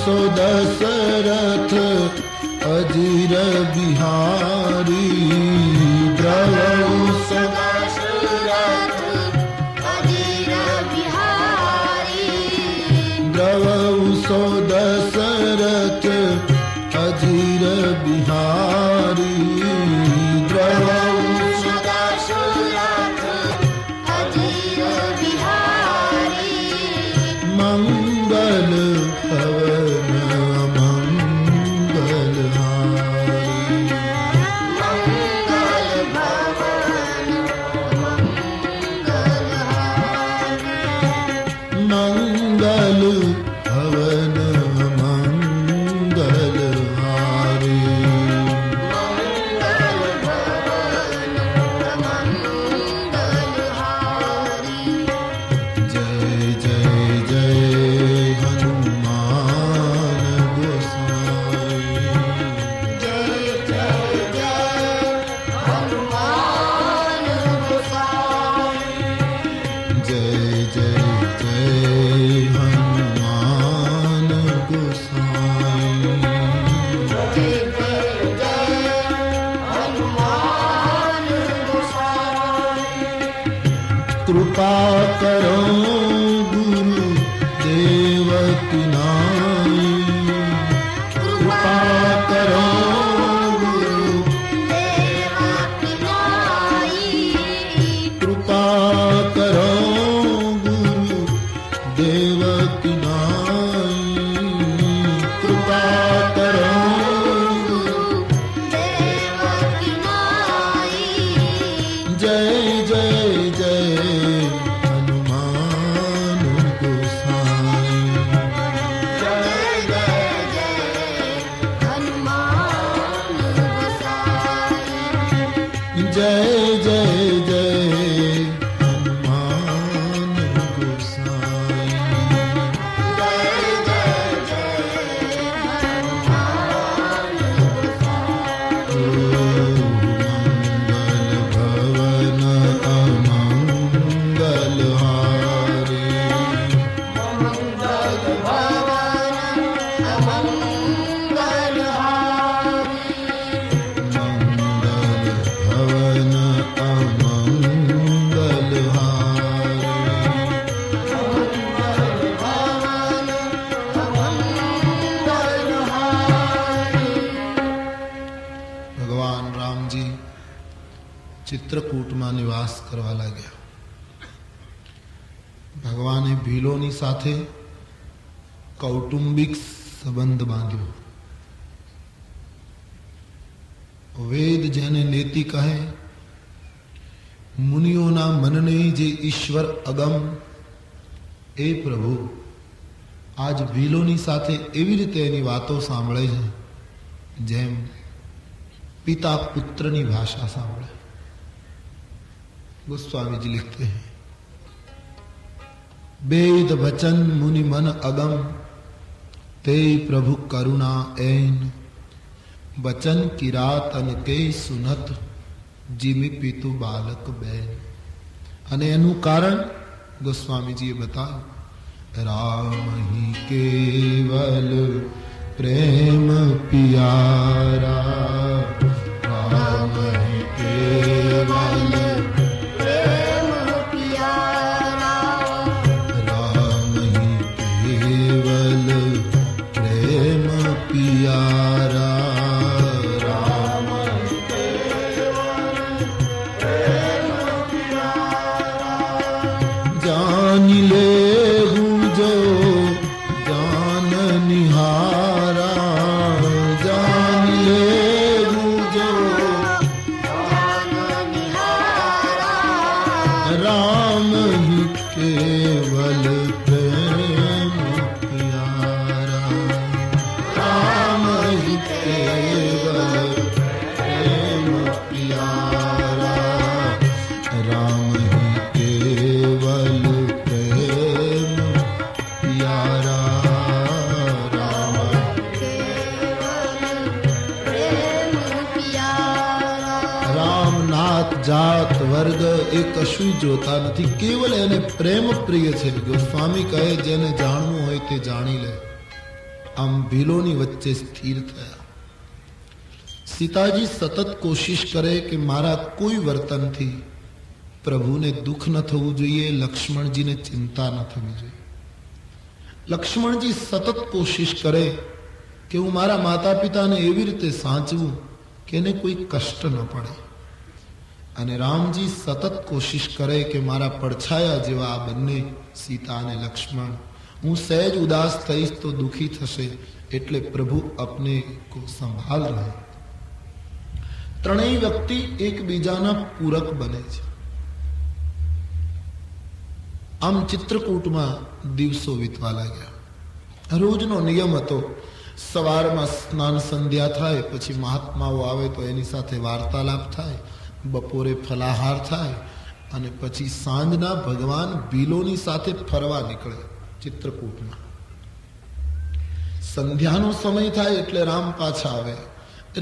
सो दशरथ अजीर बिहारी द्रवऊ सो दशरथ अजीर बिहारी द्रवऊ सो दशरथ अजीर बिहारी द्रवऊ सो दशरथ अजीर बिहारी मंगल भवन मंगल हारी मंगल भवन मंगल हारी मंगल भवन मंगल हारी मंगल भवन मंगल हारी जय जय जय हनुमान गोसाई जय जय जय हनुमान गोसाई जय जय जय हनुमान गोसाई जय जय जय हनुमान गोसाई कृपा करो गुरु देवकी नाई कृपा करो गुरु देवकी नाई कृपा करो गुरु देवकी नाई कृपा करो गुरु देवकी नाई जय जय जय हनुमान गोसाई जय जय जय हनुमान गोसाई जय जय जय हनुमान गोसाई जय जय जय हनुमान गोसाई मंगल भवन अमंगल हारी मंगल भवन अमंगल हारी मंगल भवन अमंगल हारी मंगल भवन अमंगल हारी भगवान राम जी ચિત્રકૂટમાં નિવાસ કરવા લાગ્યા. ભગવાને ભીલોની સાથે કૌટુંબિક સંબંધ બાંધ્યો. વેદ જેને નેતિ કહે, મુનિઓના મનને જે ઈશ્વર અગમ, એ પ્રભુ આજ ભીલોની સાથે એવી રીતે એની વાતો સાંભળે છે જેમ પિતા પુત્રની ભાષા સાંભળે. गोस्वामी जी लिखते हैं, वेद वचन मुनि मन अगम ते प्रभु करुणा ऐन वचन की रात अनके सुनत जिमि पितु बालक बैन. અને એનું કારણ ગોસ્વામીજીએ બતાવ્યું, રામ ही केवल प्रेम पियारा राम ही केवल प्रेम पियारा राम ही केवल प्रेम पियारा राम ही केवल प्रेम पियारा जान ले जो जान निहारा जान ले जो जान निहारा राम ही केवल प्रेम प्यारा राम ही केवल प्रेम प्यारा राम ही केवल प्रेम प्यारा राम केवल प्रेम प्यारा. रामनाथ जात વર્ગ એ કશું જોતા નથી, કેવલ એને પ્રેમ પ્રિય છે. ગોસ્વામી કહે જેને જાણવું હોય તે જાણી લે. આમ ભીલોની વચ્ચે સ્થિર થયા. સીતાજી સતત કોશિશ કરે કે મારા કોઈ વર્તનથી પ્રભુને દુઃખ ન થવું જોઈએ, લક્ષ્મણજીને ચિંતા ન થવી જોઈએ. લક્ષ્મણજી સતત કોશિશ કરે કે હું મારા માતા પિતાને એવી રીતે સાચવું કે એને કોઈ કષ્ટ ન પડે. અને રામજી સતત કોશિશ કરે કે મારા પડછાયા જેવા આ બંને સીતા અને લક્ષ્મણ, હું સહેજ ઉદાસ થઈશ તો દુઃખી થશે, એટલે પ્રભુ અપને કો સંભાળ રહે. ત્રણેય વ્યક્તિ એકબીજાના પૂરક બને છે. આમ ચિત્રકૂટમાં દિવસો વીતવા લાગ્યા. રોજનો નિયમ હતો, સવારમાં સ્નાન સંધ્યા થાય, પછી મહાત્માઓ આવે તો એની સાથે વાર્તાલાપ થાય, બપોરે ફલાહાર થાય, અને પછી સાંજના ભગવાન ભીલોની સાથે ફરવા નીકળે ચિત્રકૂટમાં. સંધ્યાનો સમય થાય એટલે રામ પાછા આવે.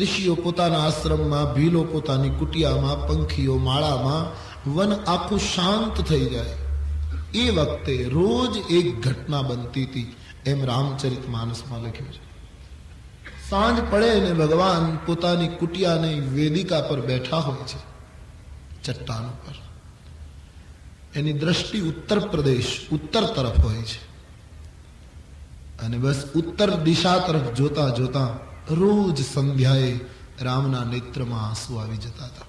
ઋષિઓ પોતાના આશ્રમમાં, ભીલો પોતાની કુટિયામાં, પંખીઓ માળામાં, વન આખું શાંત થઈ જાય. એ વખતે રોજ એક ઘટના બનતી હતી, એમ રામચરિત માનસમાં લખ્યું છે. સાંજ પડે ને ભગવાન પોતાની કુટિયાની વેદિકા પર બેઠા હોય છે, ચટ્ટાન પર. એની દ્રષ્ટિ ઉત્તર પ્રદેશ, ઉત્તર તરફ હોય છે. અને બસ ઉત્તર દિશા તરફ જોતા જોતા રોજ સંધ્યાએ રામના નેત્રમાં આંસુ આવી જતા હતા.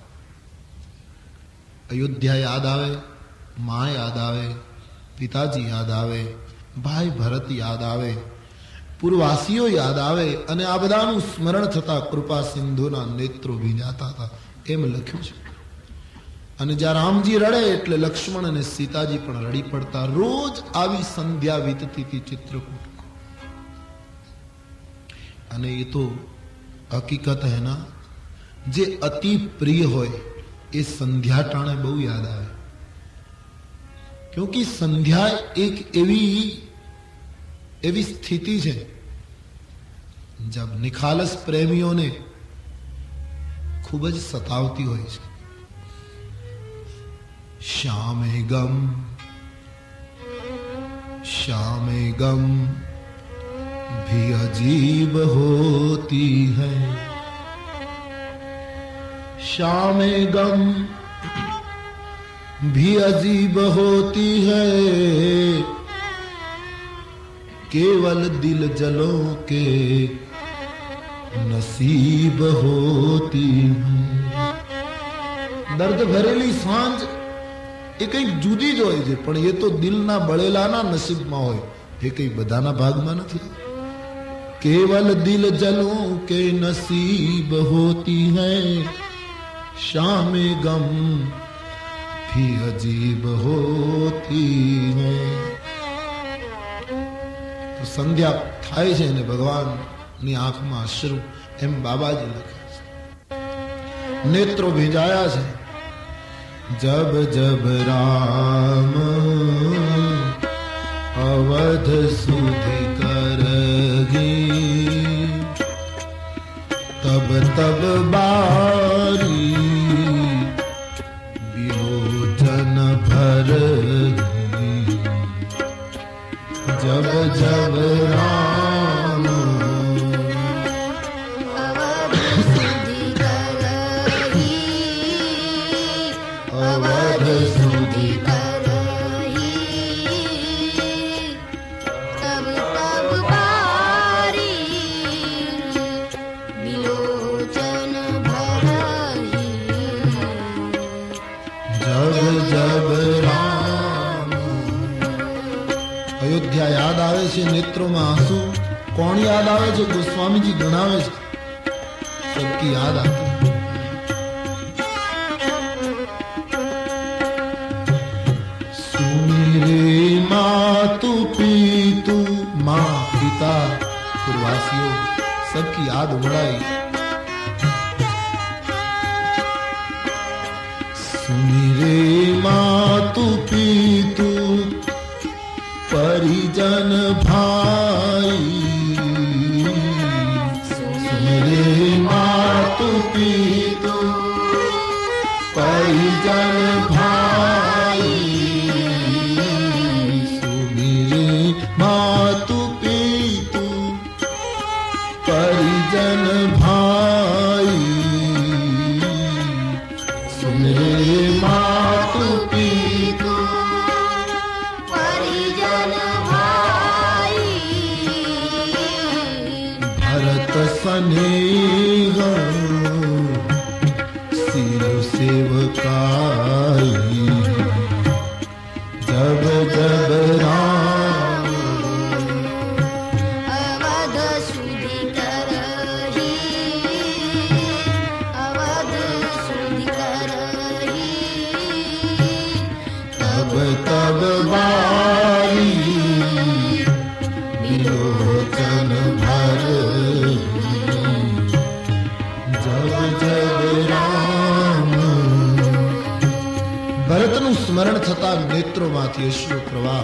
અયોધ્યા યાદ આવે, મા યાદ આવે, પિતાજી યાદ આવે, ભાઈ ભરત યાદ આવે, પૂર્વવાસીઓ યાદ આવે, અને આ બધાનું સ્મરણ થતા કૃપા સિંધુના નેત્રો ભીંજાતા હતા, એમ લખ્યું છે. અને જ્યાં રામજી રડે એટલે લક્ષ્મણ અને સીતાજી પણ રડી પડતા. રોજ આવી સંધ્યા વીતતી હતી ચિત્રકૂટમાં. અને એ તો હકીકત હે ના, જે અતિ પ્રિય હોય એ સંધ્યા ટાણે બહુ યાદ આવે. क्योंकि संध्या एक एवी स्थिति है जब निखालस प्रेमियों ने खूब ज सतावती हो. श्यामे गम भी अजीब होती है. श्यामे गम भी अजीब होती है, केवल दिल जलों के नसीब होती है. દર્દ ભરેલી સાંજ એ કંઈક જુદી જ હોય છે, પણ એ તો દિલના બળેલાના નસીબમાં હોય, એ કંઈ બધાના ભાગમાં નથી. केवल दिल जलों के नसीब होती है, शाम गम भी अजीब होती है. તો સંધ્યા થાય છે ને ભગવાનની આંખમાં અશ્રુ, એમ બાબાજી લખે છે. નેત્રો ભીંજાયા છે. જબ જબ રામ અવધ સુધી કરગી, તબ તબ બારી વિલોચન ભરગી. जब जब राम अवध सुधी करही, तब तब बारी विलोचन भरही. जब जब અયોધ્યા યાદ આવે છે, નેત્રોમાં આંસુ. કોણ યાદ આવે છે? ગોસ્વામીજી ગણાવે છે, સબકી યાદ આતી. સુમિરે માતુ પિતુ, माँ पिता पूर्ववासियों सबकी याद उमड़ाई. सुमिरे मातु पितु परिजन भाई, सुमिरे मातु पितु परिजन भाई, सुमिरे मातु पितु स्नेह सिर सेवकाई जब जब राम अवध सुधि करही अवध सुधि करही तब तब बारी विलोचन भर जब जब राम ભરતનું સ્મરણ થતા નેત્રોમાંથી અશ્રુ પ્રવાહ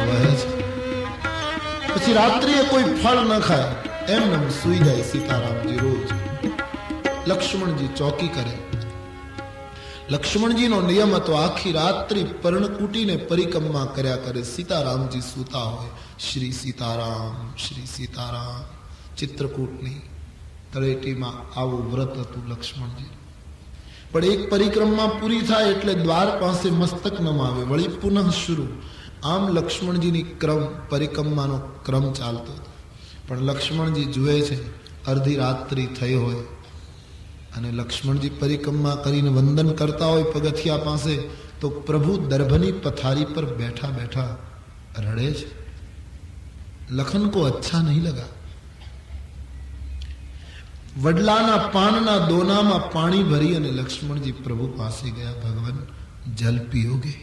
વહે છે. પછી રાત્રિએ કોઈ ફળ ન ખાય, એમને સૂઈ જાય સીતારામજી રોજ. લક્ષ્મણજી ચોકી કરે. લક્ષ્મણજીનો નિયમ હતો આખી રાત્રિ પર્ણકુટીને પરિક્રમા કર્યા કરે. સીતારામજી સૂતા હોય, શ્રી સીતારામ ચિત્રકૂટની તળેટીમાં આવું વ્રત હતું લક્ષ્મણજી. પણ એક પરિક્રમા પૂરી થાય એટલે દ્વાર પાસે મસ્તક નમાવે, વળી પુનઃ શરૂ. આમ લક્ષ્મણજીની પરિક્રમાનો ક્રમ ચાલતો હતો. પણ લક્ષ્મણજી જુએ છે અડધી રાત્રિ થઈ હોય અને લક્ષ્મણજી પરિક્રમા કરીને વંદન કરતા હોય પગથિયા પાસે, તો પ્રભુ દર્ભની પથારી પર બેઠા બેઠા રડે છે. લખન કો અચ્છા નહીં લગા. વડલાના પાનના દોનામાં પાણી ભરી અને લક્ષ્મણજી પ્રભુ પાસે ગયા. ભગવાન जल पियोगे?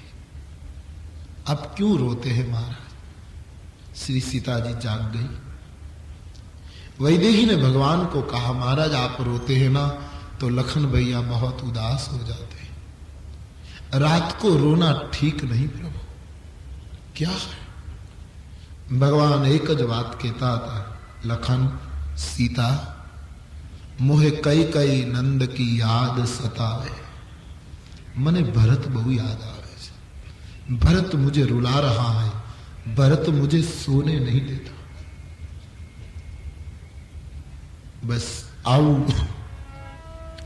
आप क्यों रोते हैं महाराज? श्री सीता जी जाग गई. वैदेही ने भगवान को कहा, महाराज आप रोते हैं ना तो लखन भैया बहुत उदास हो जाते हैं. रात को रोना ठीक नहीं प्रभु. क्या है? भगवान एक ज बात कहता था, लखन सीता मोहे कई कई नंद की याद सतावे. मने भरत बहु याद आवे छे. भरत मुझे रुला रहा है, भरत मुझे सोने नहीं देता. बस आऊ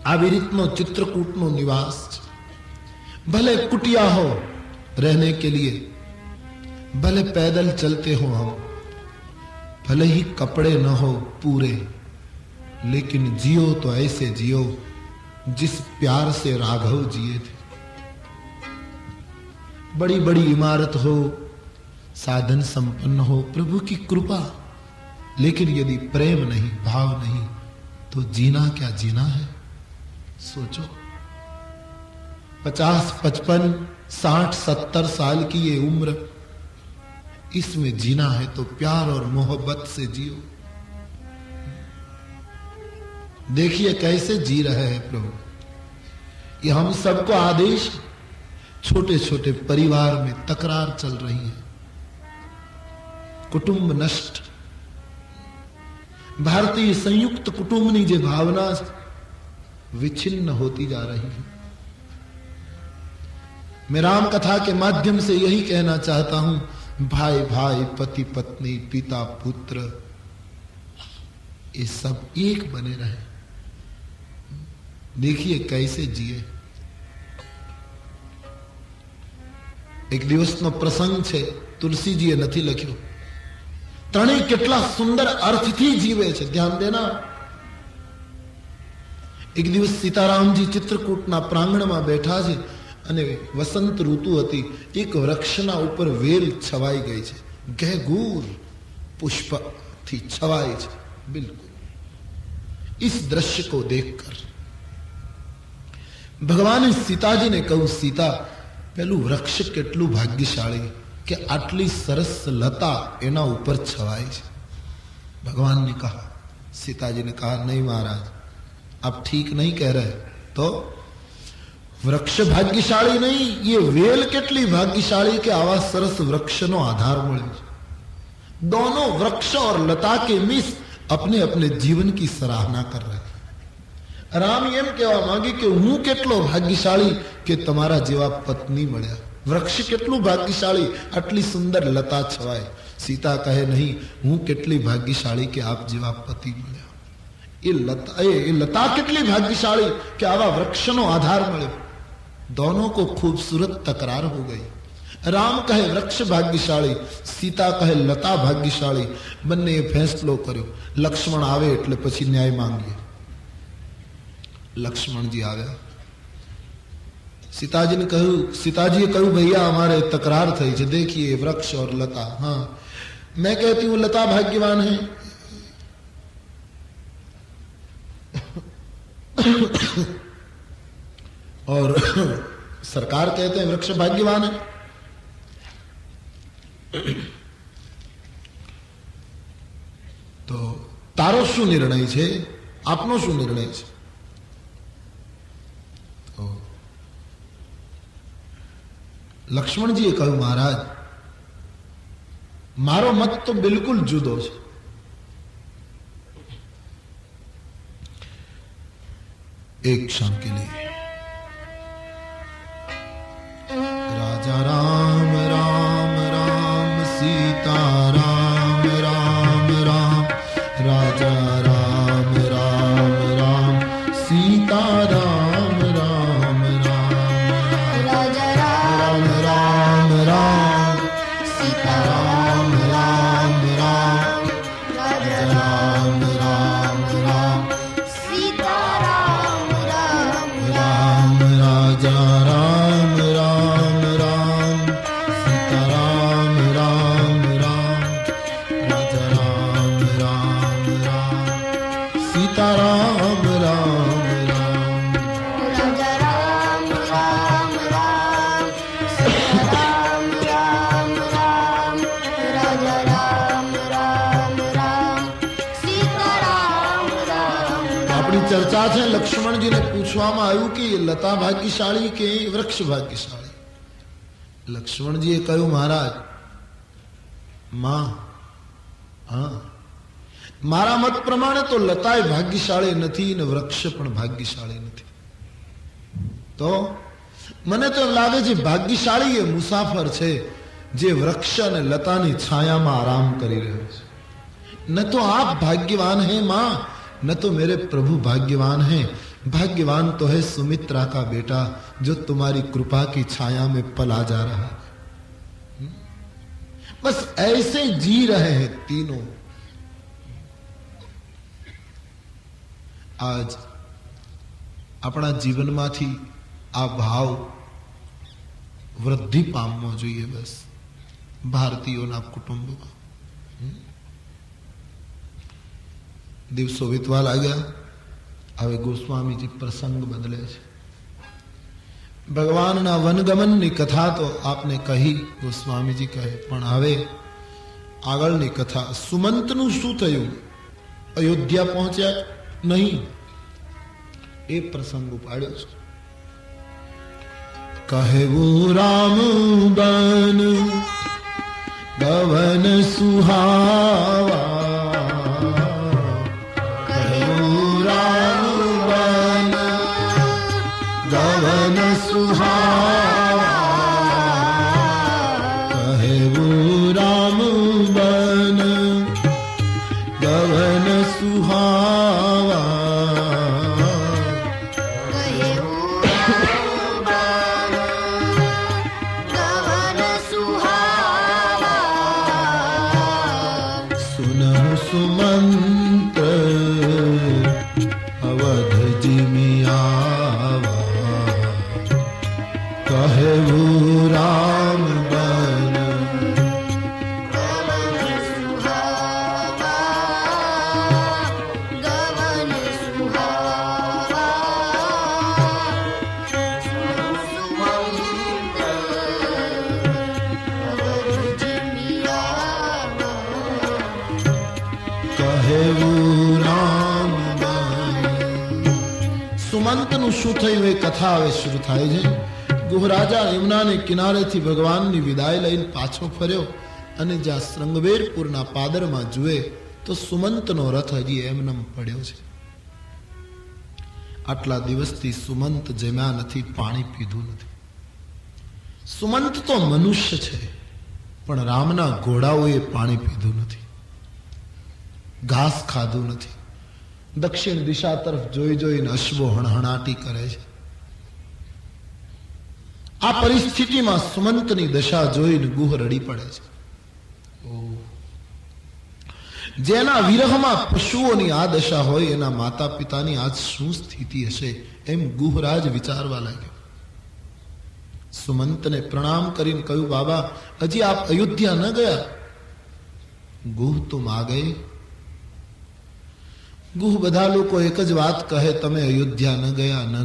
આવી રીતનો ચિત્રકૂટનો નિવાસ છે. ભલે कुटिया हो रहने के लिए, भले पैदल चलते हो हम, भले ही कपड़े न हो पूरे, लेकिन जियो तो ऐसे जियो जिस प्यार से राघव जिए थे. बड़ी बड़ी इमारत हो, साधन संपन्न हो, प्रभु की कृपा, लेकिन यदि प्रेम नहीं, भाव नहीं, तो जीना क्या जीना है? सोचो. 50, 55, 60, 70 साल की ये उम्र, इसमें जीना है तो प्यार और मोहब्बत से जियो. देखिए कैसे जी रहे हैं प्रभु. ये हम सबको आदेश. छोटे छोटे परिवार में तकरार चल रही है, कुटुंब नष्ट. भारतीय संयुक्त कुटुंबनी जो भावना विच्छिन्न होती जा रही है. मैं राम कथा के माध्यम से यही कहना चाहता हूं, भाई भाई, पति पत्नी, पिता पुत्र, ये सब एक बने रहे. देखिए कैसे जिए. एक દિવસનો પ્રસંગ છે, તુલસીજીએ નથી લખ્યો. ત્રણેય કેટલા સુંદર અર્થથી જીવે છે, ધ્યાન દેના. એક દિવસ સીતારામજી ચિત્રકૂટના પ્રાંગણમાં બેઠા છે અને વસંત ઋતુ હતી. એક વૃક્ષના ઉપર વેલ છવાઈ ગઈ છે, ગહેગૂર પુષ્પથી છવાઈ છે બિલકુલ. इस दृश्य को देखकर ભગવાને સીતાજીને કહ્યું, સીતા પેલું વૃક્ષ કેટલું ભાગ્યશાળી કે આટલી સરસ લતા એના ઉપર છવાય છે. भगवान ने कहा, सीताजी ने कहा, नहीं महाराज आप ठीक नहीं कह रहे. तो वृक्ष भाग्यशाળી नहीं, ये વેલ કેટલી भाग्यशाળી કે આવા સરસ વૃક્ષનો આધાર મળ્યો છે. दोनों वृक्ष और लता के मिस अपने अपने जीवन की सराहना कर रहे हैं. राम एम कहेवा मांगी कि हूं કેટલો ભાગ્યશાળી કે તમારા જેવા પત્ની મળ્યા. વૃક્ષ કેટલું ભાગ્યશાળી, આટલી સુંદર લતા છવાય. સીતા કહે, નહીં, હું કેટલી ભાગ્યશાળી કે આપ જેવા પતિ મળ્યા. ये लता કેટલી ભાગ્યશાળી કે આવા વૃક્ષનો આધાર મળ્યો. दोनों को खूबसूरत तकरार हो गई. રામ કહે વૃક્ષ ભાગ્યશાળી, સીતા કહે લતા ભાગ્યશાળી. બંનેએ ફેંસલો કર્યો. લક્ષ્મણ આવે એટલે પછી ન્યાય માંગીએ. લક્ષ્મણજી આવ્યા. सीताजी ने कहू, सीताजी कहू भैया हमारे तकरार थी है, देखिए वृक्ष और लता. हाँ मैं कहती हूं लता भाग्यवान है, और सरकार कहते हैं वृक्ष भाग्यवान है. तो तारो शू निर्णय है, आपनो शू निर्णय है? तो लक्ष्मणजीए कहू महाराज मारो मत तो बिल्कुल जुदो है. एक क्षण के लिए राजा राम राम राम सीता राम राम राम, राजा राम राम राम सीता राम राम राम, राजा राम राम राम सीता राम राम राम, राजा राम राम राम सीता राम राम राम, राजा राम राम राम सीता राम राम राम, राजा राम राम राम सीता राम राम राम, राजा राम राम राम सीता राम राम राम, राजा राम राम राम सीता राम राम राम. આપણી ચર્ચા છે. લક્ષ્મણજીને પૂછવામાં આવ્યું કે લતા ભાગ્યશાળી કે વૃક્ષ ભાગ્યશાળી. લક્ષ્મણજીએ કહ્યું મહારાજ માં, હા મારા મત પ્રમાણે તો લતાય ભાગ્યશાળી નથી ને વૃક્ષ પણ ભાગ્યશાળી નથી. તો મને તો લાગે છે ભાગ્યશાળી એ મુસાફર છે જે વૃક્ષ અને લતાની છાયામાં આરામ કરી રહ્યો છે. न तो आप भाग्यवान हैं मां, न तो मेरे प्रभु भाग्यवान हैं. भाग्यवान तो है सुमित्रा का बेटा जो तुम्हारी कृपा की छाया में पला जा रहा है. बस ऐसे जी रहे हैं तीनों. आज अपना जीवन माथी आ भाव वृद्धि पामવો જોઈએ. बस भारतीयोना कुटुंबમાં દિવસો વીતવા લાગ્યા. હવે ગોસ્વામીજી પ્રસંગ બદલે છે. ભગવાનના વનગમનની કથા તો આપને કહી, ગોસ્વામીજી કહે, પણ હવે આગળની કથા. સુમંતનું શું થયું? અયોધ્યા પહોંચ્યા નહીં એ પ્રસંગ ઉપાડ્યો છે. કહેવું રામ બન ગવન સુહાવા, गवन सुहावा, कहेवो राम बन गवन सुहावा, गवन सुहावा. सुनहु सुमंत अवध जिमियावा, कहेवो राम बन गवन सुहावा, गवन सुहावा. सुमंत अवध जिमियावा, કહેવું રામ બન. સુમંતનું શું થયું એ કથા હવે શરૂ થાય છે. ગુહરાજા યમુનાને કિનારેથી ભગવાનની વિદાય લઈને પાછો ફર્યો અને જ્યાં શ્રંગવેરપુરના પાદરમાં જુએ તો સુમંતનો રથ હજી એમનેમ પડ્યો છે. આટલા દિવસથી સુમંત જમ્યા નથી, પાણી પીધું નથી. સુમંત તો મનુષ્ય છે, પણ રામના ઘોડાઓએ પાણી પીધું નથી, ઘાસ ખાધું નથી. દક્ષિણ દિશા તરફ જોઈ જોઈને અશ્વો હણહણાટી કરે છે. આ પરિસ્થિતિમાં સુમંતની દશા જોઈને ગુહ રડી પડે છે. જેના વિરહમાં પશુઓની આ દશા હોય એના માતા પિતાની આજ શું સ્થિતિ હશે એમ ગુહરાજ વિચારવા લાગ્યો. સુમંતને પ્રણામ કરીને કહ્યું, બાબા હજી આપ અયોધ્યા ન ગયા? ગુહ તુમ આ ગયે. ગુહ બધા લોકો એક જ વાત કહે, તમે અયોધ્યા ન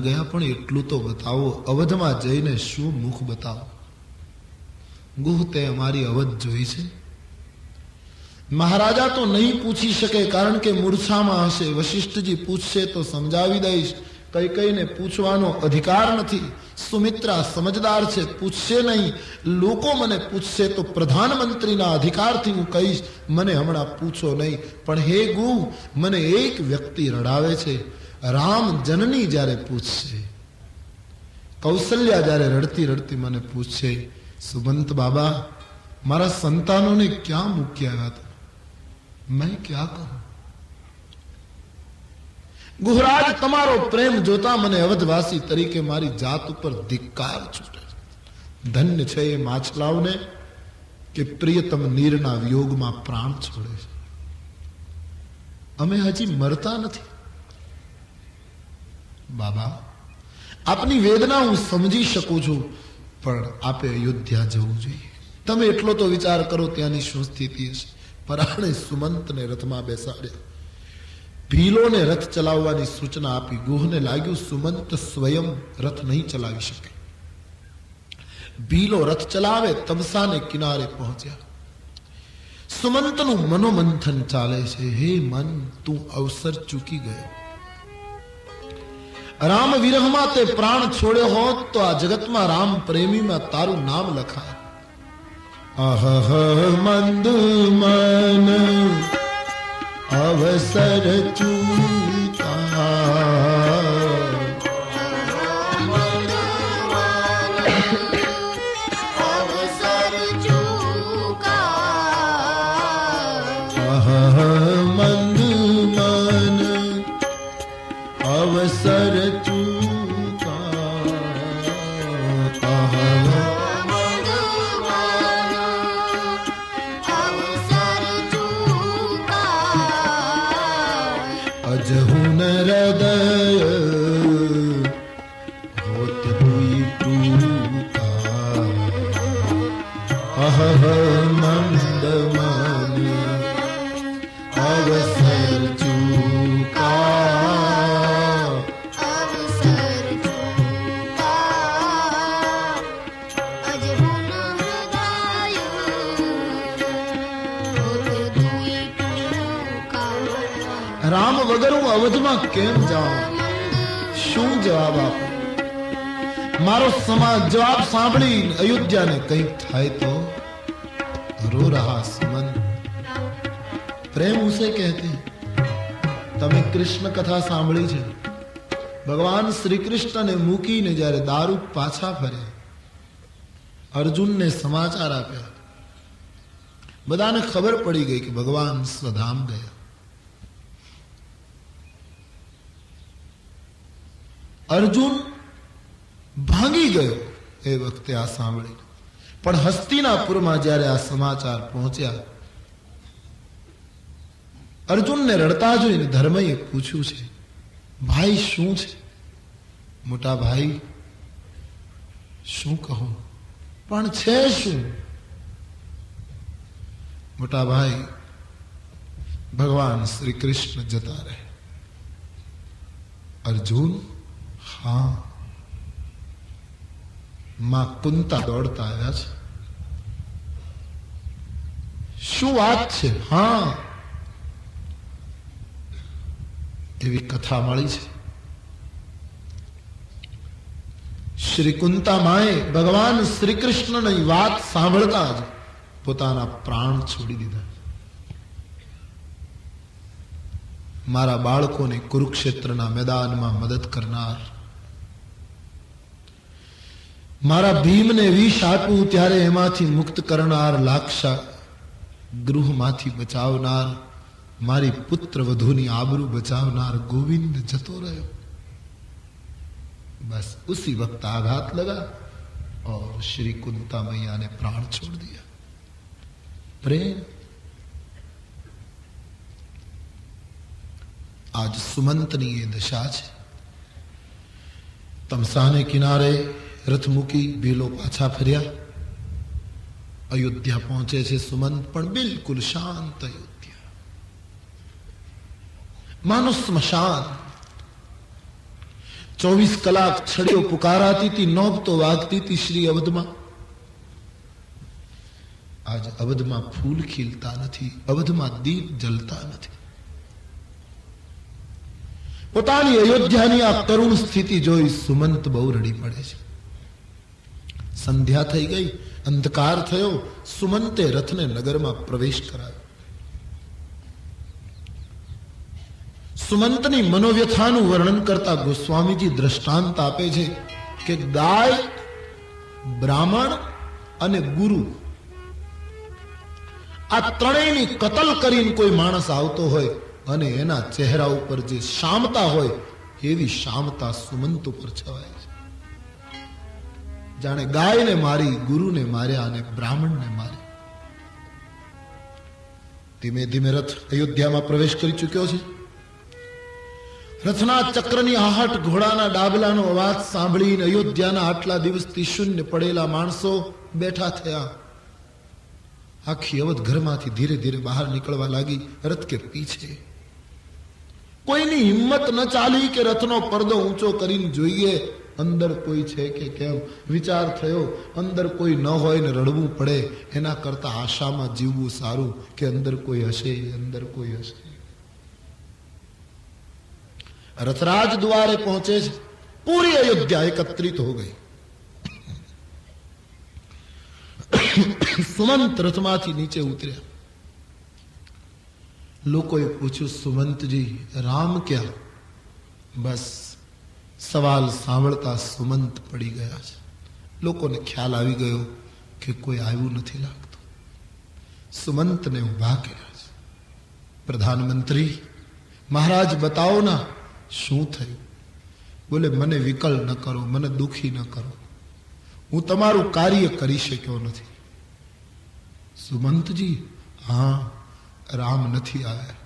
ગયા, પણ એટલું તો બતાવો, અવધમાં જઈને શું મુખ બતાવો. ગુહ તે અમારી અવધ જોઈ છે? મહારાજા તો નહીં પૂછી શકે, કારણ કે મૂર્છામાં હશે. વશિષ્ઠજી પૂછશે તો સમજાવી દઈશ. કૈકેયીને પૂછવાનો અધિકાર નથી. સુમિત્રા સમજદાર છે, પૂછશે નહીં. લોકો મને પૂછશે તો પ્રધાનમંત્રીના અધિકારથી હું કહીશ, મને હમણાં પૂછો નહીં. પણ હે ગુહ, મને એક વ્યક્તિ રડાવે છે. રામ જનની જ્યારે પૂછશે, કૌશલ્યા જ્યારે રડતી રડતી મને પૂછશે, સુમંત બાબા મારા સંતાનોને ક્યાં મૂકી આવ્યા હતા, મેં ક્યાં કહું? ગુહરાજ તમારો પ્રેમ જોતા મને અવધવાસી તરીકે મારી જાત ઉપર ધિક્કાર છૂટે છે. ધન્ય છે એ માછલાઓને કે પ્રિયતમ નીરના વિયોગમાં પ્રાણ છોડે છે. અમે હજી મરતા નથી. બાબા આપની વેદના હું સમજી શકું છું, પણ આપે અયોધ્યા જવું જોઈએ. તમે એટલો તો વિચાર કરો ત્યાંની શું સ્થિતિ હશે. પરાણે સુમંતને રથમાં બેસાડ્યા, ભીલોને રથ ચલાવવાની સૂચના આપી. ગુહને લાગ્યું સુમંત સ્વયં રથ નહીં ચલાવી શકે. ભીલો રથ ચલાવે. તમસાને કિનારે પહોંચ્યા. સુમંતનું મનોમંથન ચાલે છે. હે મન, તું અવસર ચૂકી ગયો. રામ વિરહમાં તે પ્રાણ છોડ્યો હોત તો આ જગતમાં રામ પ્રેમીમાં તારું નામ લખાય. અહહ મંદ મન અવસર ચૂકા, અવસર ચૂકા. અહહ મંદ મન અવસર ચૂકા. અહહ અજહુન હૃદય હોત હુઈ ટૂકા. અહહ મંદ મન અવસર ચૂકા. અવસર ચૂકા. અજહુન હૃદય હોત હુઈ ટૂકા. રામ વગર હું અવધમાં કેમ જાઉં? શું જવાબ આપું? મારો સમાજ જવાબ સાંભળી અયોધ્યાને કંઈક થાય તો રો રહા સુમન. પ્રેમ ઉસે કહેતે. તમે કૃષ્ણ કથા સાંભળી છે. ભગવાન શ્રી કૃષ્ણને મૂકીને જ્યારે દારૂ પાછા ફર્યા, અર્જુનને સમાચાર આપ્યા, બધાને ખબર પડી ગઈ કે ભગવાન સ્વધામ ગયા. અર્જુન ભાંગી ગયો એ વખતે આ સાંભળી. પણ હસ્તિનાપુરમાં જ્યારે આ સમાચાર પહોંચ્યા, અર્જુનને રડતા જોઈને ધર્મએ પૂછ્યું છે, ભાઈ શું છે? મોટા ભાઈ શું કહું, પણ છે શું? મોટા ભાઈ ભગવાન શ્રી કૃષ્ણ જતા રહે. અર્જુન હા. માં કુંતા દોડતા આવ્યા છે. શું વાત છે? હા, એવી કથા મળી છે. શ્રી કુંતા માએ ભગવાન શ્રી કૃષ્ણની વાત સાંભળતા જ પોતાના પ્રાણ છોડી દીધા. મારા બાળકોને કુરુક્ષેત્રના મેદાનમાં મદદ કરનાર, મારા ભીમને વિષ આપ્યું ત્યારે એમાંથી મુક્ત કરનાર, લાક્ષા ગૃહમાંથી બચાવનાર, મારી પુત્ર વધુની આબરૂ બચાવનાર ગોવિંદ જતો રહ્યો. બસ ઉસી વક્ત આઘાત લગા. और श्री कुंता मैया ने प्राण छोड़ दिया। प्रेम। आज સુમંતની એ દશા છે। તમસાને કિનારે રથ મૂકી ભીલો પાછા ફર્યા। અયોધ્યા પહોંચે છે સુમંત, પણ બિલકુલ શાંત અયોધ્યા, માનો સ્મશાન। 24 કલાક છડીઓ પુકારાતી હતી, નોબતો વાગતી હતી શ્રી અવધમાં। આજ અવધમાં ફૂલ ખીલતા નથી, અવધમાં દીપ જલતા નથી। પોતાની અયોધ્યાની આ કરુણ સ્થિતિ જોઈ સુમંત બહુ રડી પડે છે। સંધ્યા થઈ ગઈ, અંધકાર થયો। સુમંતે રથને નગરમાં પ્રવેશ કરાવ્યો। સુમંતની મનોવ્યથાનું વર્ણન કરતા ગોસ્વામીજી દ્રષ્ટાંત આપે છે કે ગાય, બ્રાહ્મણ અને ગુરુ આ ત્રણેયની કતલ કરીને કોઈ માણસ આવતો હોય અને એના ચહેરા ઉપર જે શામતા હોય એવી શામતા સુમંત ઉપર છવાય છે। જાણે ગાયને મારી, ગુરુને માર્યા અને બ્રાહ્મણને માર્યા। ધીમે ધીમે રથ અયોધ્યામાં પ્રવેશ કરી ચૂક્યો છે। રથના ચક્રની આહટ, ઘોડાના ડાબલાનો અવાજ સાંભળીને અયોધ્યાના આટલા દિવસથી શૂન્ય પડેલા માણસો બેઠા થયા। આખી અવધ ઘરમાંથી ધીરે ધીરે બહાર નીકળવા લાગી, રથ કે પીછે। કોઈની હિંમત ન ચાલી કે રથનો પડદો ઊંચો કરીને જોઈએ અંદર કોઈ છે કે કેમ। વિચાર થયો અંદર કોઈ ન હોય ને રડવું પડે એના કરતા આશામાં જીવવું સારું કે અંદર કોઈ હશે, અંદર કોઈ હશે। रथराज द्वारे पहुंचे, पूरी अयोध्या एकत्रित हो गई। सुमंत रथमाथी नीचे उतर्या। लोकोए पूछ्યું, सुमंतजी राम क्या? बस सवाल सांभळता सुमंत पड़ी गया છે। લોકોને ખ્યાલ આવી ગયો કે કોઈ આવ્યું નથી લાગતું। સુમંતને ઊભા કર્યા છે। પ્રધાનમંત્રી મહારાજ बताओ ना શું થયું? બોલે મને વિકલ ન કરો, મને દુખી ન કરો, હું તમારું કાર્ય કરી શક્યો નથી। સુમંતજી હા, રામ નથી આવ્યા।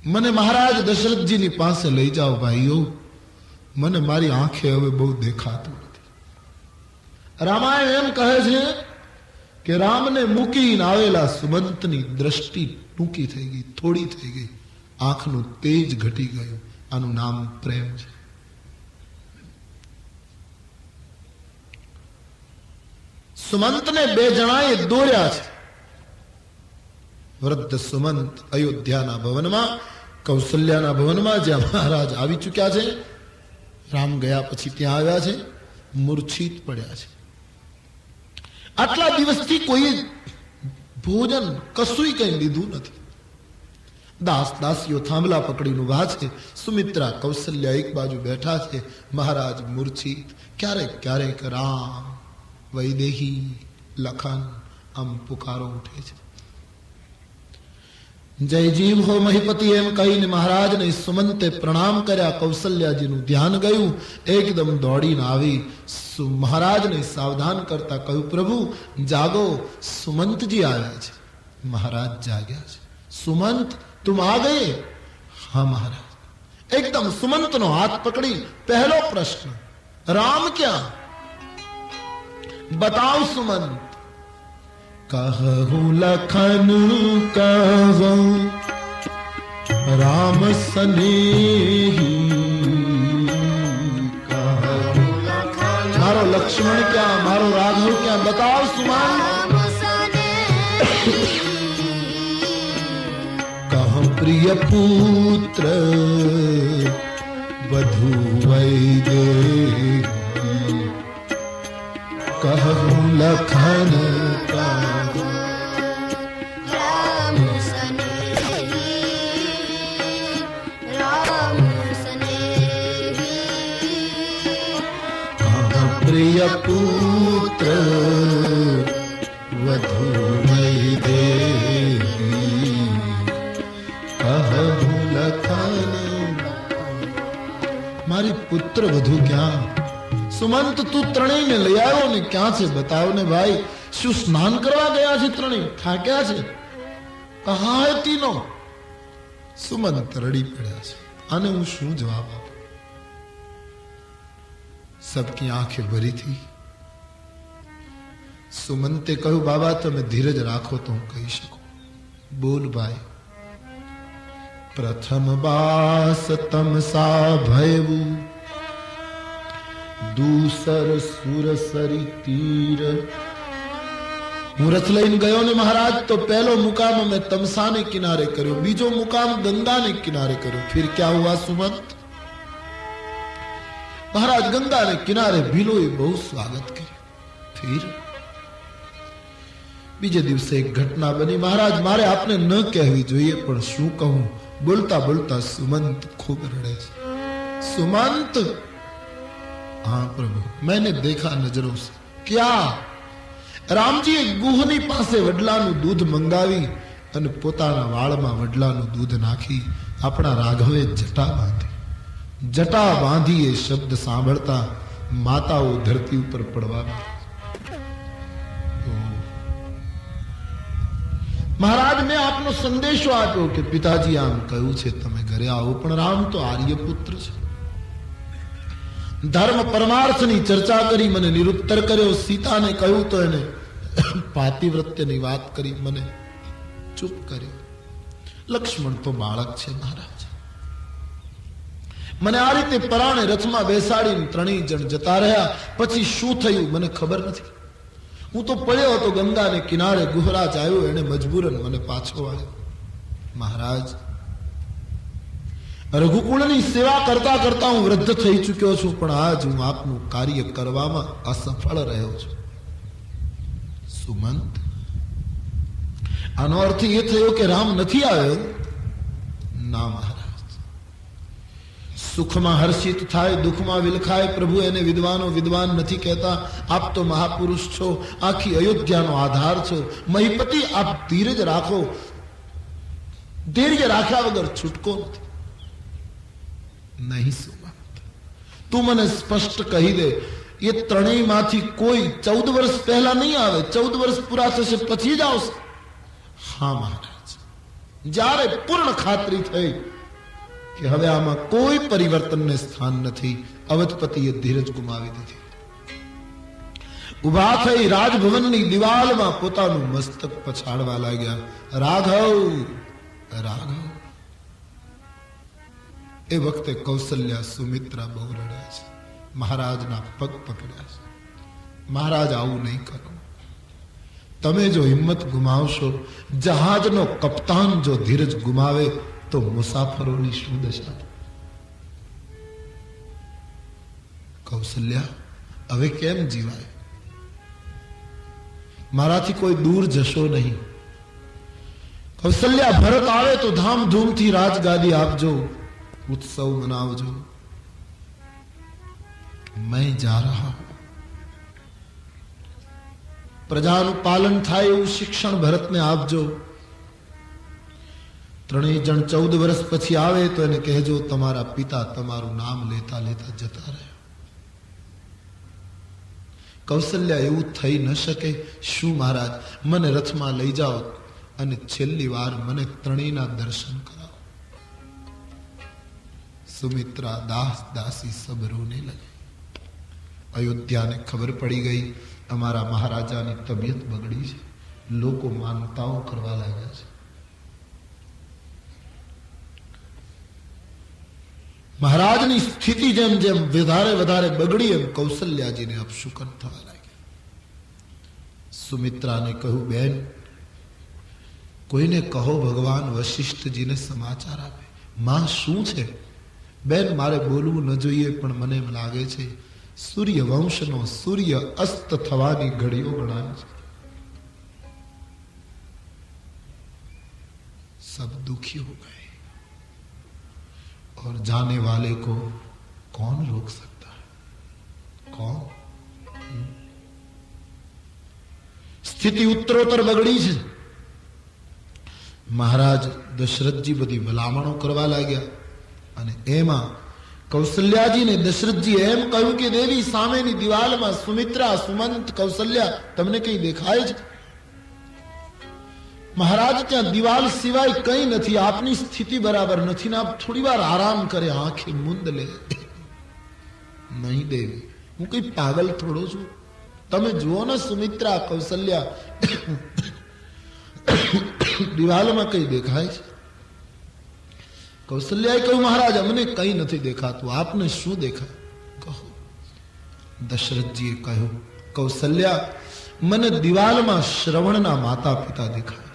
મને મહારાજ દશરથજીની પાસે લઈ જાઓ ભાઈઓ, મને મારી આંખે હવે બહુ દેખાતું નથી। રામાયણ એમ કહે છે કે રામને મૂકીને આવેલા સુમંતની દ્રષ્ટિ ટૂંકી થઈ ગઈ, થોડી થઈ ગઈ, આંખનું તેજ ઘટી ગયું। આનું નામ પ્રેમ છે। સુમંતને બે જણાએ દોર્યા છે। વૃદ્ધ સુમંત અયોધ્યાના ભવનમાં, કૌશલ્યાના ભવનમાં, જ્યાં મહારાજ આવી ચૂક્યા છે। રામ ગયા પછી ત્યાં આવ્યા છે, મૂર્છિત પડ્યા છે। આટલા દિવસથી કોઈ ભોજન કશું કઈ લીધું નથી। દાસ દાસીઓ થાંભલા પકડીને ઉભા છે। સુમિત્રા, કૌશલ્યા એક બાજુ બેઠા છે। મહારાજ મૂર્છિત। ક્યારેક ક્યારેક રામ, વૈદેહી, લખન આમ પુકારો ઉઠે છે। જય જીવ હો મહિપતિ એમ કહીને મહારાજને સુમંતે પ્રણામ કર્યા। કૌશલ્યાજીનું ધ્યાન ગયું, એકદમ દોડીને આવી મહારાજને સાવધાન કરતા કહ્યું, પ્રભુ જાગો, સુમંતજી આવ્યા છે। મહારાજ જાગ્યા છે। सुमंत तुम आ गए? हाँ महाराज। एकदम सुमंत नो हाथ पकड़ी पहलो प्रश्न, राम क्या? बताओ सुमंत। कहूं लखन कहूं राम सनेही, मारो लक्ष्मण क्या, मारो राघव क्या? बताओ सुमंत। प्रिय पुत्र वधू वैदेही, कहूं लखन कहूं राम सनेही, राम सनेही। प्रिय पुत्र वधू वैदेही, મારી પુત્ર વધુ ક્યાં, સુમંત તું ત્રણેયને લઈ આવ્યો ને ક્યાં છે બતાવ ને ભાઈ. શું સ્નાન કરવા ગયા છે ત્રણેય? થાક્યા છે? કહા હે તીનો? સુમંત રડી પડ્યા છે. આને હું શું જવાબ આપું? સબકી આંખે ભરી થી. સુમંતે કહ્યું બાબા તમે ધીરજ રાખો તો હું કહી શકું. બોલ ભાઈ. પ્રથમ બાસ તમસા ભયવું દૂસર સુરસરી તીર. હું રથ લઈને ગયો ને મહારાજ તો પહેલો મુકામ મેં તમસાને કિનારે કર્યો, બીજો મુકામ ગંગાને કિનારે કર્યો. फिर क्या हुआ सुमंत? મહારાજ ગંગાને કિનારે ભીલોએ બહુ સ્વાગત કર્યું. फिर બીજે દિવસે એક ઘટના બની. મહારાજ મારે આપને ન કહેવી જોઈએ પણ શું કહું. બોલતા બોલતા સુમંત ખૂબ રડે છે. सुमंत हाँ प्रभु मैंने देखा नजरों से. क्या? રામજીએ ગુહની પાસે વડલાનું દૂધ મંગાવી અને પોતાના વાળમાં વડલાનું દૂધ નાખી આપણા રાઘવે જટા બાંધી. જટા બાંધી એ શબ્દ સાંભળતા માતાઓ ધરતી ઉપર પડવા માંડી. મહારાજ મેં આપનો સંદેશો આપ્યો કે પિતાજી આમ કહ્યું છે તમે ઘરે આવો, પણ રામ તો આર્ય પુત્ર છે. ધર્મ પરમાર્થની ચર્ચા કરી મને નિરુત્તર કર્યો. સીતાને કહ્યું તો એને પાતિવ્રત્યની વાત કરી મને ચૂપ કર્યો. લક્ષ્મણ તો બાળક છે મહારાજ. મને આ રીતે પરાણે રથમાં બેસાડીને ત્રણેય જણ જતા રહ્યા. પછી શું થયું મને ખબર નથી. હું તો પડ્યો હતો ગંગાને કિનારે. ગુહરાજ આવ્યો, એને મજબૂરન મને પાછો આવ્યો. મહારાજ રઘુકુળની સેવા કરતા કરતા હું વૃદ્ધ થઈ ચૂક્યો છું, પણ આજ હું આપનું કાર્ય કરવામાં અસફળ રહ્યો છું. સુમંત આનો અર્થ એ થયો કે રામ નથી આવ્યો? ના મહારાજ. સુખમાં હર્ષિત થાય, દુઃખમાં વિલખાય. પ્રભુ એને વિદ્વાનો વિદ્વાન નથી કહેતા. આપ તો મહાપુરુષ છો, આખી અયોધ્યાનો આધાર છો. મહિપતિ આપ ધીરજ રાખો. ધૈર્ય રાખ્યા વગર છૂટકો નથી. નહીં સુમંત તું મને સ્પષ્ટ કહી દે એ ત્રણેય માંથી કોઈ 14 વર્ષ પહેલા નહીં આવે? 14 વર્ષ પૂરા થશે પછી જ આવશે? હા મહારાજ. જ્યારે પૂર્ણ ખાતરી થઈ કે હવે આમાં કોઈ પરિવર્તનને સ્થાન નથી, અવધપતિએ ધીરજ ગુમાવી દીધી. ઉભા થઈ રાજભવનની દિવાલમાં પોતાનું મસ્તક પછાડવા લાગ્યા. રાઘવ રાઘવ. એ વખતે કૌશલ્યા સુમિત્રા બહુ રડ્યા છે. મહારાજના પગ પકડ્યા છે. મહારાજ આવું નહીં કરો. તમે જો હિંમત ગુમાવશો, જહાજનો કપ્તાન જો ધીરજ ગુમાવે તો મુસાફરોની શું દશા? કૌશલ્યા હવે કેમ જીવાય? મારાથી કોઈ દૂર જશો નહીં. કૌશલ્યા ભરત આવે તો ધામધૂમથી રાજગાદી આપજો, उत्सव मनावजो. मैं जा रहा हूं. प्रजाનું પાલન થાય એવું શિક્ષણ ભરતને આપજો. ત્રણેય જણ 14 વર્ષ પછી આવે તો એને કહેજો તમારા પિતા તમારું નામ લેતા લેતા જતા રહ્યા. કૌશલ્યા એવું થઈ ન શકે. શું મહારાજ મને રથમાં લઈ જાઓ અને છેલ્લી વાર મને ત્રણેયના દર્શન કરાવો. સુમિત્રા દાસ દાસી સબ રોને લગે. અયોધ્યાને ખબર પડી ગઈ અમારા મહારાજાની તબિયત બગડી છે. લોકો માનતાઓ કરવા લાગ્યા છે. મહારાજની સ્થિતિ જેમ જેમ વધારે બગડી એમ કૌશલ્યાજીને અપશુકન થવા લાગ્યા. સુમિત્રાને કહ્યું બેન કોઈને કહો ભગવાન વશિષ્ઠજીને સમાચાર આપે. માં શું છે? બેન મારે બોલવું ન જોઈએ પણ મને એમ લાગે છે સૂર્ય વંશનો સૂર્ય અસ્ત થવાની ઘડીઓ ગણાય છે. सब दुखी हो गए और जाने वाले को कौन रोक सकता है? कौन? स्थिति उत्तरोत्तर बगड़ी છે. મહારાજ દશરથજી બધી ભલામણો કરવા લાગ્યા અને એમાં કૌશલ્યાજીને દશરથજી એમ કહ્યું કે દેવી સામેની દિવાલમાં સુમિત્રા, સુમંત, કૌશલ્યા તમને કઈ દેખાય છે? મહારાજ ત્યાં દિવાલ સિવાય કઈ નથી, આપની સ્થિતિ બરાબર નથી ને આપ થોડી વાર આરામ કરે, આંખે મૂંદ લે. નહીં દેવી, હું કઈ પાગલ થોડો છું? તમે જુઓ ને સુમિત્રા, કૌશલ્યા, દિવાલમાં કઈ દેખાય છે? કૌશલ્યાએ કહ્યું મહારાજ અમને કઈ નથી દેખાતું, આપને શું દેખાય કહો. દશરથજીએ કહ્યું કૌશલ્યા મને દિવાલમાં શ્રવણના માતા પિતા દેખાય.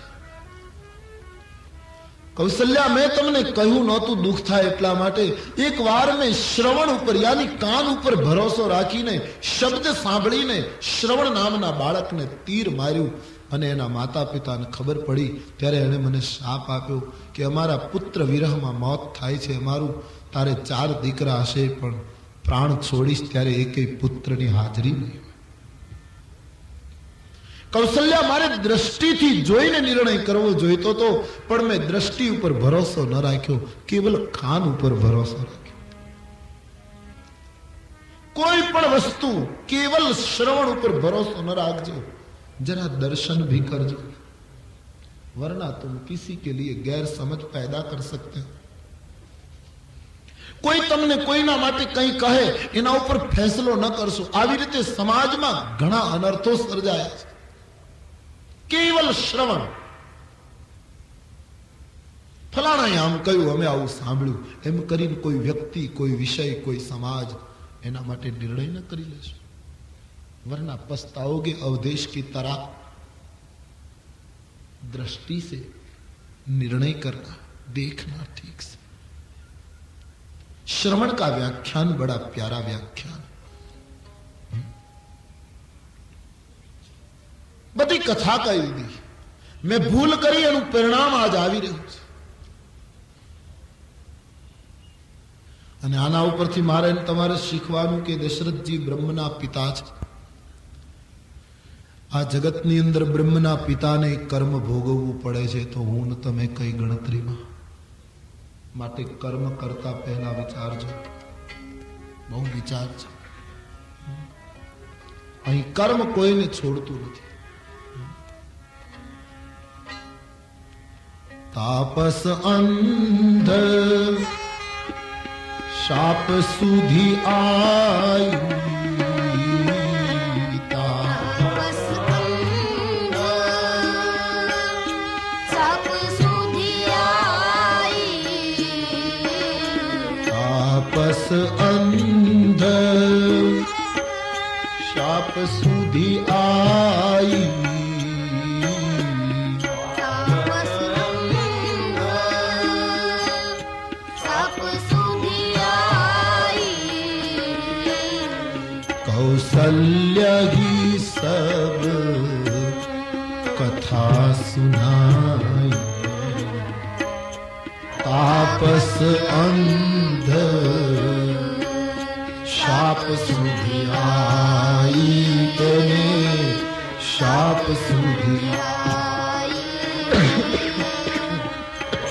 કૌશલ્યા મેં તમને કહ્યું નહોતું દુઃખ થાય એટલા માટે, એક વાર મેં શ્રવણ ઉપર યાની કાન ઉપર ભરોસો રાખીને શબ્દ સાંભળીને શ્રવણ નામના બાળકને તીર માર્યું અને એના માતા પિતાને ખબર પડી ત્યારે એણે મને શાપ આપ્યો કે અમારા પુત્ર વિરહમાં મોત થાય છે, અમારું તારે 4 દીકરા હશે પણ પ્રાણ છોડીશ ત્યારે એકેય પુત્રની હાજરી નહીં. કૌશલ્યા મારે દ્રષ્ટિથી જોઈને નિર્ણય કરવો જોઈતો હતો પણ મેં દ્રષ્ટિ ઉપર ભરોસો ન રાખ્યો, કેવલ કાન ઉપર ભરોસો રાખ્યો. કોઈ પણ વસ્તુ કેવલ શ્રવણ ઉપર ભરોસો ન રાખજો, जरा दर्शन भी करजो, वरना तुम किसी के लिए गैर समझ पैदा कर सकते हो. કોઈ તમને કોઈના માટે કંઈ કહે એના ઉપર ફેસલો ન કરશો. આવી રીતે સમાજમાં ઘણા અનર્થો સર્જાયા છે. કેવલ શ્રવણ, ફલાણાએ આમ કહ્યું અમે આવું સાંભળ્યું એમ કરીને કોઈ વ્યક્તિ, કોઈ વિષય, કોઈ સમાજ એના માટે નિર્ણય ન કરી લેશો, वरना पछताओगे अवदेश की तरह. दृष्टि से निर्णय करना, देखना ठीक से. श्रवण का व्याख्यान बड़ा प्यारा व्याख्यान. बड़ी कथा कही दी, मैं भूल करी एनु परिणाम आज આવી રહ્યું છે. અને આના ઉપરથી મારે તમારે શીખવાનું કે દશરથજી બ્રહ્મના પિતા છે. આ જગતની અંદર બ્રહ્મના પિતાને કર્મ ભોગવવું પડે છે તો હું તમે કઈ ગણતરીમાં. માટે કર્મ કરતા પહેલા વિચારજો, બહુ વિચાર છે. અહીં કર્મ કોઈને છોડતું નથી. તાપસ અંધ શાપ સુધી આયુ, अंध शाप सुधी आई, कौशल्य ही सब कथा सुनाई. तापस अंध शाप સુધી आई, તેને શાપ સુધી आई.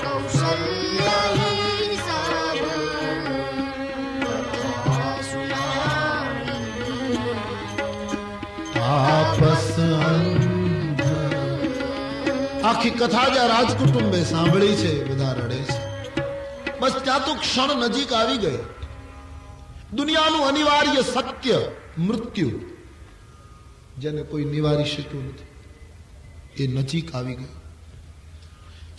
कौशल्या ही सब कथा सुनाई. તાપસ અંધ. આખી કથા જ્યાં રાજકુટુંબે સાંભળી છે બધા રડે છે. બસ ત્યાં તો ક્ષણ નજીક આવી ગઈ. દુનિયાનું અનિવાર્ય સત્ય મૃત્યુ, જેને કોઈ નિવારી શક્યું નથી, એ નજીક આવી ગયું.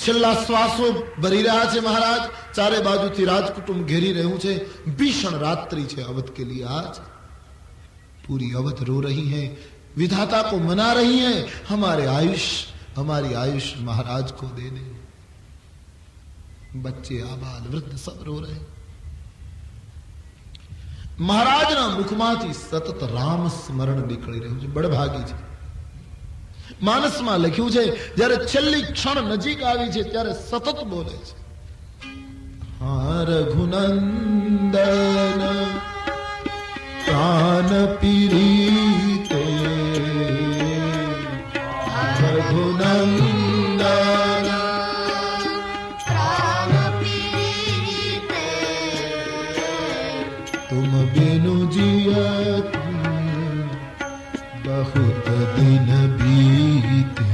છેલ્લા શ્વાસો ભરી રહ્યા છે મહારાજ. ચારે બાજુથી રાજકુટુંબ ઘેરી રહ્યું છે. ભીષણ રાત્रि છે अवध के लिए आज. पूरी अवध रो रही है, विधाता को मना रही है, हमारी आयुष महाराज को दे दे. बच्चे आबाल वृद्ध सब रो रहे हैं. મહારાજના મુખમાંથી સતત રામ સ્મરણ નીકળી રહ્યું છે. બળભાગી છે. માનસમાં લખ્યું છે જ્યારે છેલ્લી ક્ષણ નજીક આવી છે ત્યારે સતત બોલે છે, હા રઘુનંદન પ્રાણ પીરીતે, રઘુનંદન बहुत दिन बीते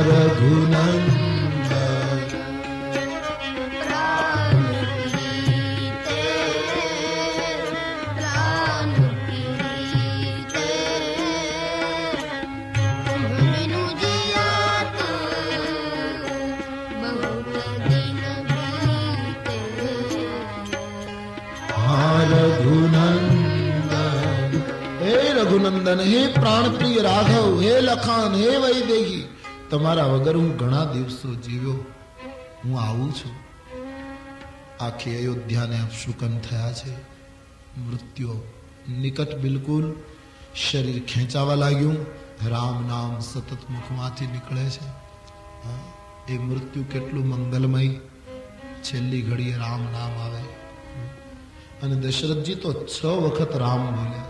रघुनंदन प्राण प्रीते प्राण प्रीते तुम बिनु जियात बहुत दिन बीते रघुनंदन हे रघुनंदन हे प्राण प्रिय राघव हे लखान हे वैदेही તમારા વગર હું ઘણા દિવસો જીવ્યો હું આવું છું આખી અયોધ્યાને અપશુકન થયા છે મૃત્યુ નિકટ બિલકુલ શરીર ખેંચાવા લાગ્યું રામ નામ સતત મુખમાંથી નીકળે છે એ મૃત્યુ કેટલું મંગલમય છેલ્લી ઘડીએ રામ નામ આવે અને દશરથજી તો 6 વખત રામ બોલ્યા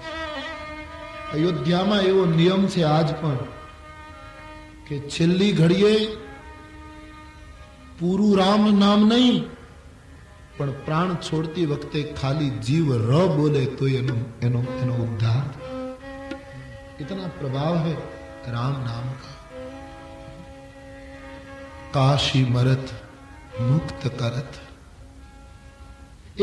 અયોધ્યામાં એવો નિયમ છે આજ પણ કે છેલ્લી ઘડીએ પૂરું રામ નામ નહીં પણ પ્રાણ છોડતી વખતે ખાલી જીવ ર બોલે તો એનો ઉદ્ધાર इतना प्रभाव है राम नाम का काशी मरत मुक्त करत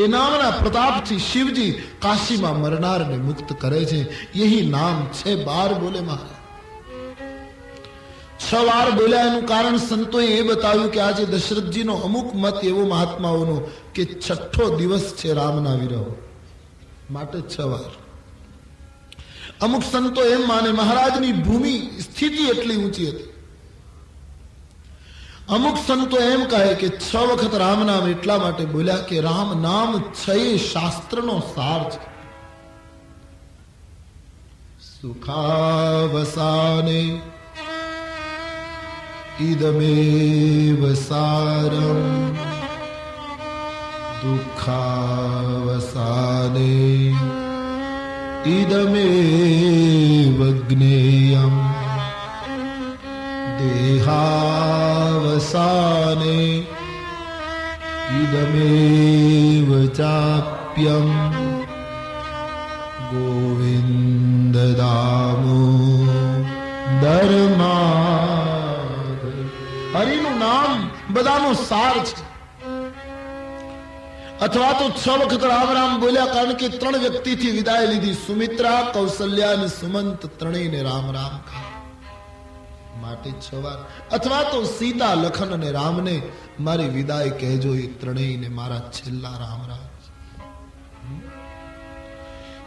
એ નામના પ્રતાપથી શિવજી કાશીમાં મરનારને મુક્ત કરે છે यही નામ છે 12 બોલે મહારાજ 6 વાર બોલ્યા એનું કારણ સંતોએ એ બતાવ્યું કે આજે દશરથજીનો અમુક મત એવો મહાત્માઓનો કે 6ઠો દિવસ છે રામના વિરહ માટે 6 વાર અમુક સંતો એમ માને મહારાજની ભૂમિ સ્થિતિ એટલી ઊંચી હતી અમુક સંતો એમ કહે કે 6 વખત રામ નામ એટલા માટે બોલ્યા કે રામ નામ 6 શાસ્ત્રનો સાર છે સુખાવસાને इदमेव सारम दुखावसाने इदमेव ज्ञेयम देहावसाने इदमेव चाप्यम गोविंद दामो दरमा હરિનું નામ બધાનો સાર છે અથવા તો 6 વખત રામ રામ બોલ્યા કારણ કે 3 વ્યક્તિથી વિદાય લીધી સુમિત્રા કૌશલ્યા અને સુમંત ત્રણેયને રામ રામ કહા માટે 6 વાર અથવા તો સીતા લખન અને રામને મારી વિદાય કહેજો એ ત્રણેયને મારા છેલ્લા રામ રામ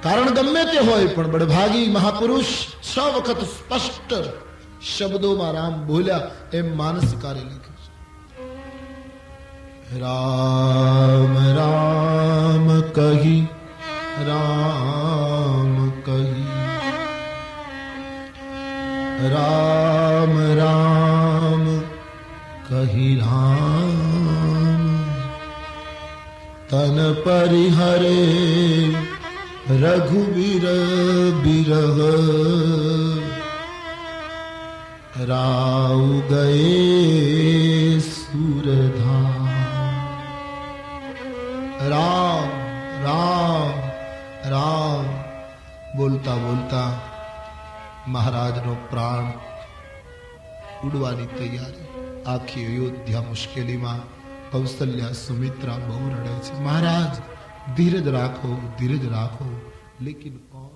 કારણ ગમે તે હોય પણ બળભાગી મહાપુરુષ 6 વખત સ્પષ્ટ શબ્દોમાં રામ બોલ્યા એમ માનસકારે લખ્યું છે રામ રામ કહી રામ કહી રામ રામ કહી રામ તન પરિહરે રઘુવીર બિરહ राव गए सूरधाम राम राम राम बोलता बोलता महाराज नो प्राण उड़वानी तैयारी आखी अयोध्या मुश्केली में कौशल्या सुमित्रा बहु रड़े महाराज धीरज राखो लेकिन कौन